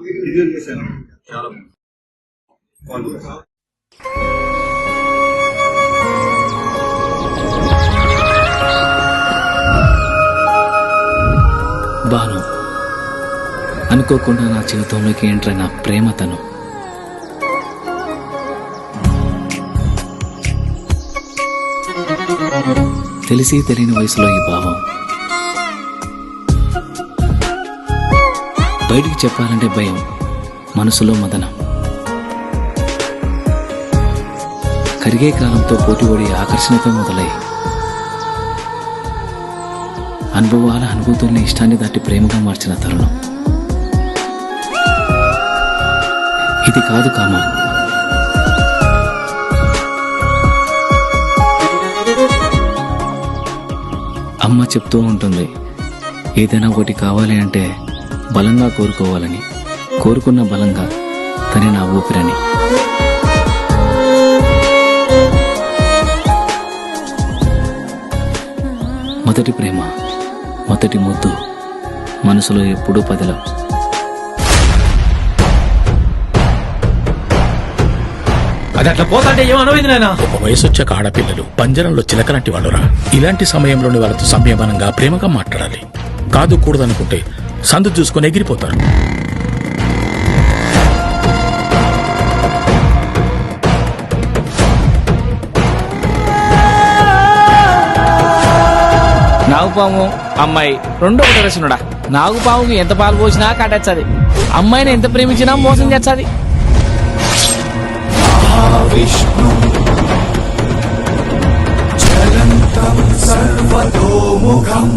చాలా బాను, అనుకోకుండా నా జీవితంలోకి ఎంటర్ అయిన ప్రేమ తను. తెలిసి తెలియని వయసులో ఈ భావం బయటికి చెప్పాలంటే భయం, మనసులో మదనం. కరిగే కాలంతో పోటీపడి ఆకర్షణతో మొదలై అనుభవాల అనుభూతుల్ని ఇష్టాన్ని దాటి ప్రేమగా మార్చిన తరుణం ఇది కాదు కామా. అమ్మ చెప్తూ ఉంటుంది, ఏదైనా ఒకటి కావాలి అంటే బలంగా కోరుకోవాలని, కోరుకున్న బలంగా తనే నా ఊపిరని. మొదటి ప్రేమ, మొదటి ముద్దు మనసులో ఎప్పుడూ పదిలం. అది అట్లా పోతాంటే ఏమనమైంది నాయన? ఒక వయసు వచ్చాక ఆడపిల్లలు పంజరంలో చిలకలాంటి వాళ్ళురా. ఇలాంటి సమయంలోని వాళ్ళతో సంయమనంగా ప్రేమగా మాట్లాడాలి. కాదు కూడదనుకుంటే సందు చూసుకొని ఎగిరిపోతారు. నాగుపాము అమ్మాయి రెండు ఒకటి రసునుడా. నాగుపాముకి ఎంత పాలు పోసినా కట్టచ్చది, అమ్మాయిని ఎంత ప్రేమించినా మోసం చేస్తుంది. విష్ణు చలంతం సర్వతోముఖం